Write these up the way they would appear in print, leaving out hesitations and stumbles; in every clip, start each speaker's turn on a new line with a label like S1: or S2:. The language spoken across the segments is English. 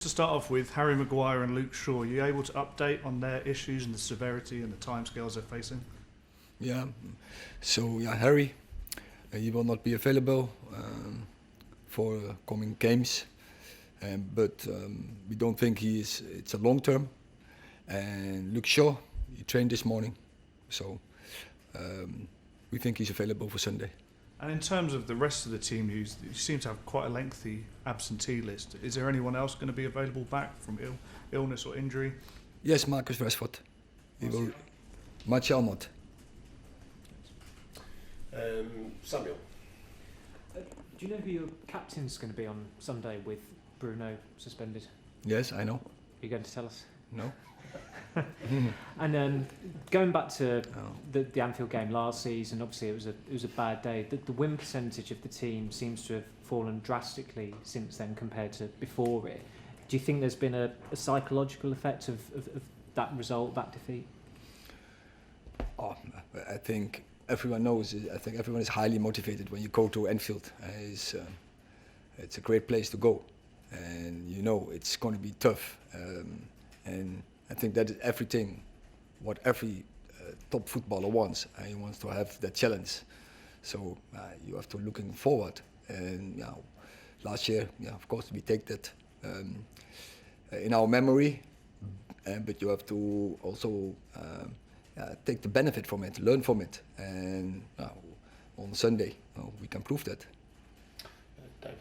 S1: To start off with, Harry Maguire and Luke Shaw, are you able to update on their issues and the severity and the timescales they're facing?
S2: Yeah, so Harry, he will not be available for coming games, but we don't think it's a long term. And Luke Shaw, he trained this morning, so we think he's available for Sunday.
S1: And in terms of the rest of the team, you seem to have quite a lengthy absentee list. Is there anyone else going to be available back from illness or injury?
S2: Yes, Marcus Rashford. Martial not.
S3: Samuel.
S4: Do you know who your captain's going to be on Sunday with Bruno suspended?
S2: Yes, I know.
S4: Are you going to tell us?
S2: No.
S4: And going back to the Anfield game last season, obviously it was a bad day. The win percentage of the team seems to have fallen drastically since then compared to before it. Do you think there's been a psychological effect of that result, that defeat?
S2: Oh, I think everyone knows. I think everyone is highly motivated when you go to Anfield. It's a great place to go, and you know it's going to be tough. And I think that is everything what every top footballer wants. He wants to have that challenge. So you have to looking forward. And last year, of course, we take that in our memory. But you have to also take the benefit from it, learn from it. And on Sunday, we can prove that.
S3: Dave.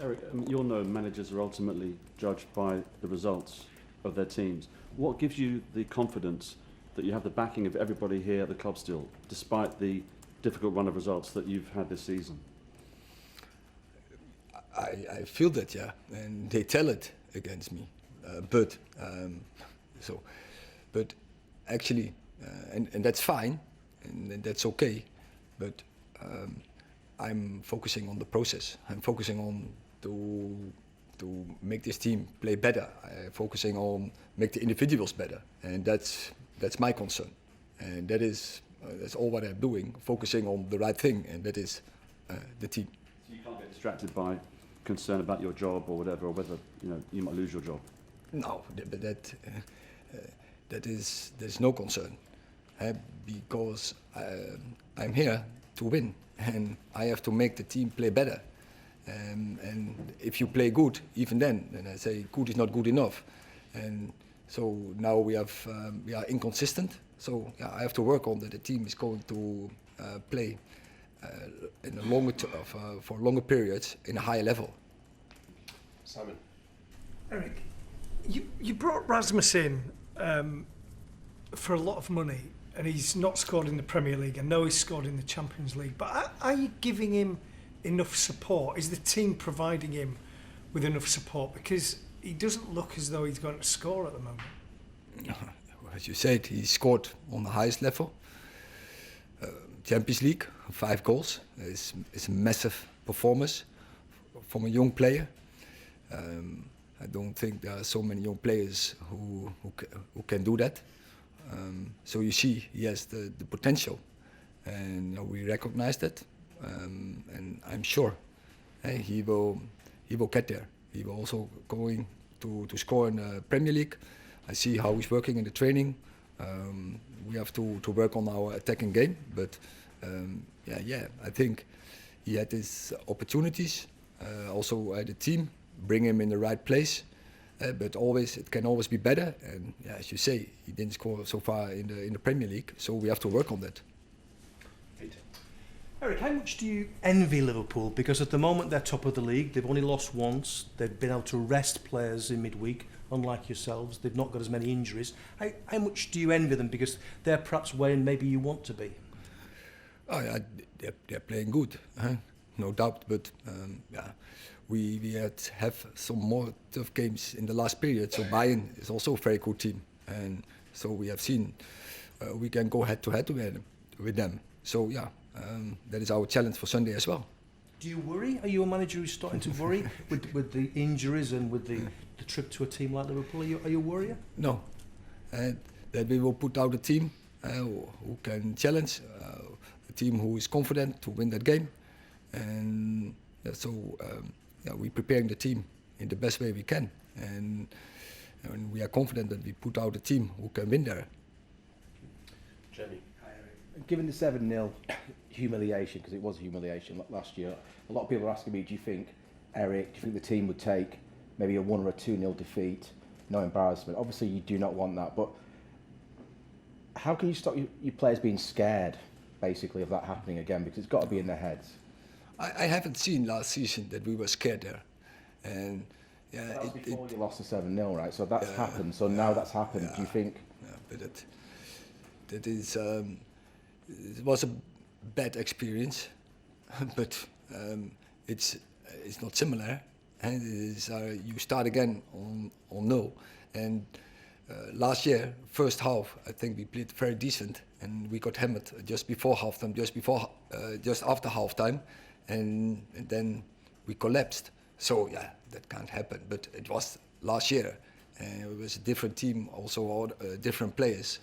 S5: Erik, you'll know managers are ultimately judged by the results of their teams. What gives you the confidence that you have the backing of everybody here at the club still, despite the difficult run of results that you've had this season?
S2: I feel that, and they tell it against me. But actually, and that's fine, and that's okay. But I'm focusing on the process. I'm focusing on to make this team play better. Focusing on make the individuals better, and that's my concern. And that's all what I'm doing. Focusing on the right thing, and that is the team.
S5: So you can't get distracted by concern about your job or whatever, or whether you might lose your job.
S2: No, but there's no concern, because I'm here to win, and I have to make the team play better. And if you play good, even then I say good is not good enough. And so now we are inconsistent. So I have to work on that. The team is going to play in a for longer periods in a higher level.
S3: Simon.
S6: Erik, you brought Rasmus in for a lot of money, and he's not scored in the Premier League. I know he's scored in the Champions League, but are you giving him enough support? Is the team providing him with enough support? Because he doesn't look as though he's going to score at the moment.
S2: As you said, he scored on the highest level. Champions League, 5 goals. It's a massive performance from a young player. I don't think there are so many young players who can do that. So you see, he has the potential, and we recognize that. And I'm sure he will get there. He will also going to score in the Premier League. I see how he's working in the training. We have to work on our attacking game, but I think he had his opportunities. Also the team bring him in the right place, but it can always be better. And as you say, he didn't score so far in the Premier League, so we have to work on that.
S7: Erik, how much do you envy Liverpool? Because at the moment they're top of the league. They've only lost once. They've been able to rest players in midweek, unlike yourselves. They've not got as many injuries. How much do you envy them? Because they're perhaps where maybe you want to be.
S2: Oh yeah, they're playing good, no doubt. But we have some more tough games in the last period. So BeIN is also a very good team, and so we have seen we can go head to head with them. So that is our challenge for Sunday as well.
S7: Do you worry? Are you a manager who's starting to worry with the injuries and with the trip to a team like Liverpool? Are you a worrier?
S2: No, that we will put out a team who can challenge, a team who is confident to win that game, and we're preparing the team in the best way we can. and we are confident that we put out a team who can win there.
S3: Jamie.
S8: Given the 7-0 humiliation, because it was a humiliation last year, a lot of people are asking me, do you think, Erik, do you think the team would take maybe a 1 or a 2-0 defeat, no embarrassment? Obviously you do not want that, but how can you stop your players being scared, basically, of that happening again? Because it's got to be in their heads.
S2: I haven't seen last season that we were scared there, and yeah,
S8: that was before you lost the 7-0, right? So that's happened. So now that's happened. Do you think?
S2: Yeah, but that is it was a bad experience, but it's not similar, and it is you start again on 0. And last year, first half, I think we played very decent, and we got hammered just before halftime, just after halftime, and then we collapsed. So yeah, that can't happen. But it was last year, and it was a different team, also all, different players,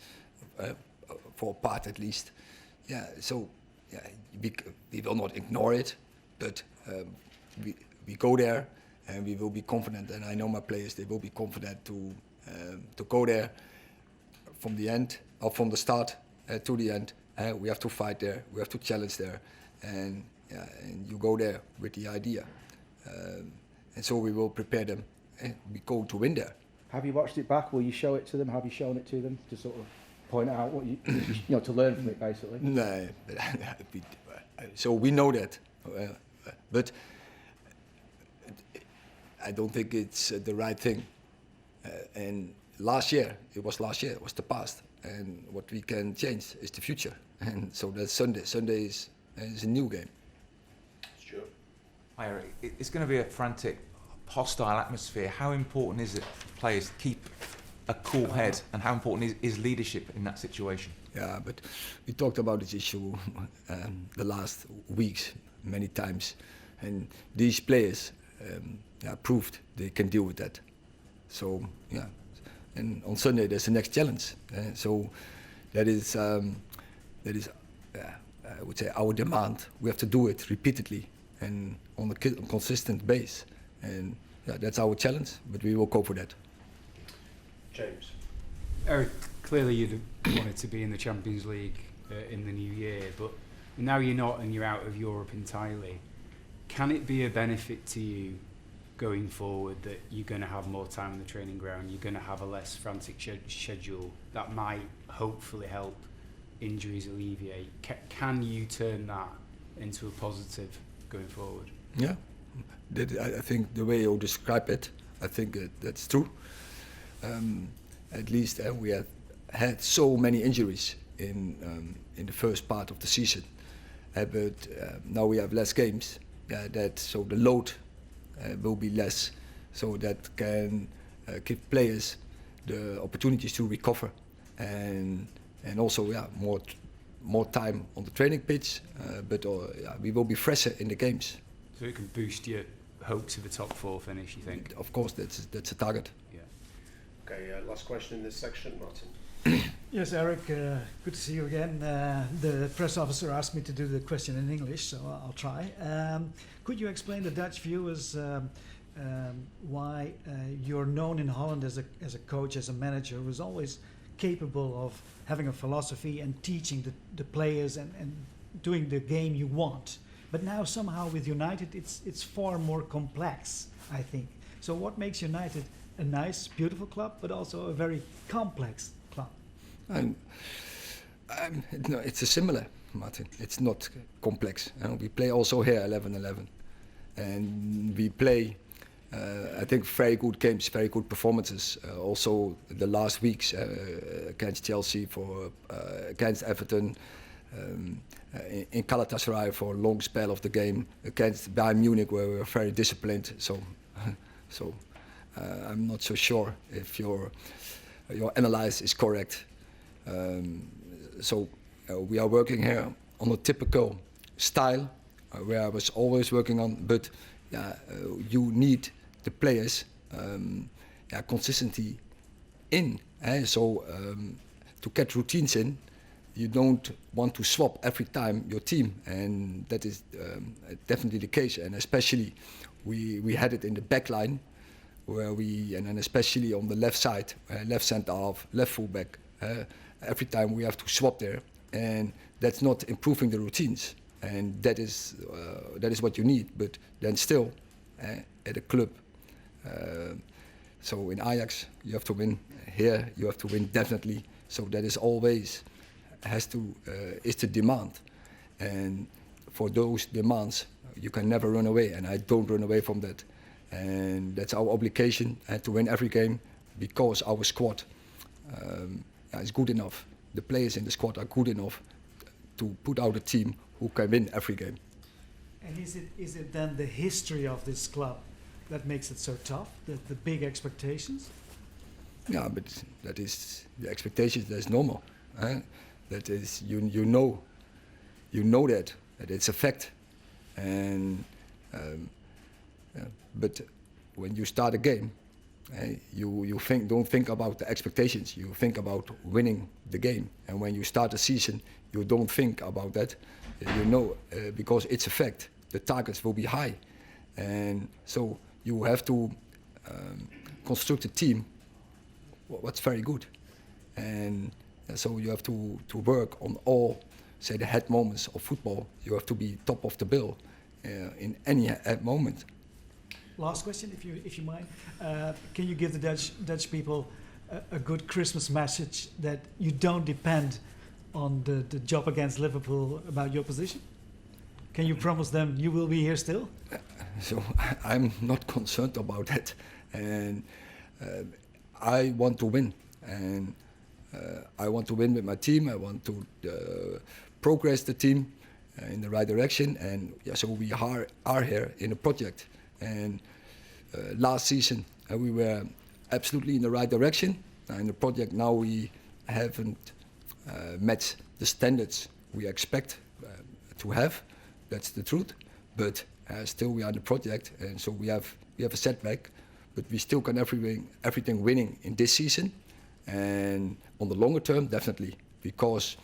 S2: for a part at least. Yeah, so yeah, we will not ignore it, but we go there, and we will be confident. And I know my players; they will be confident to go there from the end, or from the start to the end. We have to fight there. We have to challenge there, and you go there with the idea. And so we will prepare them. We go to win there.
S8: Have you watched it back? Will you show it to them? Have you shown it to them to sort of point out what you know, to learn from it, basically?
S2: No, so we know that, but I don't think it's the right thing. And last year, it was the past, and what we can change is the future. And so that's Sunday. Sunday is a new game.
S3: Stuart.
S9: Hi, Erik. It's going to be a frantic, hostile atmosphere. How important is it for players to keep a cool head, and how important is leadership in that situation?
S2: Yeah, but we talked about this issue the last weeks many times, and these players proved they can deal with that. So yeah, and on Sunday there's the next challenge. So that is I would say our demand. We have to do it repeatedly and on a consistent base, and yeah, that's our challenge. But we will go for that.
S3: James.
S10: Erik, clearly you'd have wanted to be in the Champions League in the new year, but now you're not and you're out of Europe entirely. Can it be a benefit to you going forward that you're going to have more time on the training ground, you're going to have a less frantic schedule that might hopefully help injuries alleviate? Can you turn that into a positive going forward?
S2: Yeah, I think the way you describe it, I think that's true. At least we have had so many injuries in the first part of the season, but now we have less games. So the load will be less, so that can give players the opportunities to recover, and also more time on the training pitch. But we will be fresher in the games.
S10: So it can boost your hopes of a top 4 finish, you think?
S2: Of course, that's a target.
S10: Yeah.
S3: Okay, last question in this section, Martin.
S11: Yes, Erik, good to see you again. The press officer asked me to do the question in English, so I'll try. Could you explain to Dutch viewers why you're known in Holland as a coach, as a manager who's always capable of having a philosophy and teaching the players and doing the game you want? But now somehow with United it's far more complex, I think. So what makes United a nice, beautiful club, but also a very complex club?
S2: No, it's a similar, Martin. It's not complex. We play also here 11-11, and we play, I think, very good games, very good performances. Also, the last weeks against Chelsea, against Everton, in Galatasaray for a long spell of the game, against Bayern Munich, where we were very disciplined. So I'm not so sure if your analysis is correct. We are working here on a typical style where I was always working on, but you need the players consistency in. To get routines in, you don't want to swap every time your team, and that is definitely the case. And especially we had it in the back line where and especially on the left side, left centre half, left fullback, every time we have to swap there, and that's not improving the routines, and that is what you need. But then still, at a club, so in Ajax you have to win. Here you have to win definitely. So that is always is the demand, and for those demands you can never run away, and I don't run away from that. And that's our obligation, to win every game, because our squad is good enough. The players in the squad are good enough to put out a team who can win every game.
S11: And is it then the history of this club that makes it so tough, the big expectations?
S2: Yeah, but that is the expectations. That's normal. That is you know that it's a fact, and. But when you start a game, you don't think about the expectations. You think about winning the game. And when you start a season, you don't think about that. Because it's a fact. The targets will be high, and so you have to construct a team what's very good. And so you have to work on all, say, the head moments of football. You have to be top of the bill in any head moment.
S11: Last question, if you mind. Can you give the Dutch people a good Christmas message that you don't depend on the job against Liverpool about your position? Can you promise them you will be here still?
S2: So I'm not concerned about that, and I want to win, and I want to win with my team. I want to progress the team in the right direction, and so we are here in a project. And last season we were absolutely in the right direction. In the project now we haven't met the standards we expect to have. That's the truth. But still we are in the project, and so we have a setback. But we still can everything winning in this season, and on the longer term definitely, because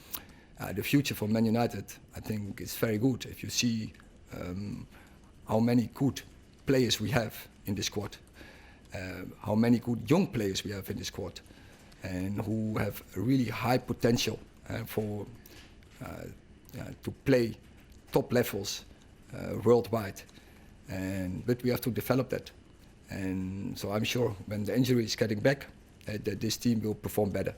S2: the future for Man United I think is very good. If you see how many good players we have in the squad, how many good young players we have in the squad, and who have a really high potential to play top levels worldwide, but we have to develop that. And so I'm sure when the injury is getting back, that this team will perform better.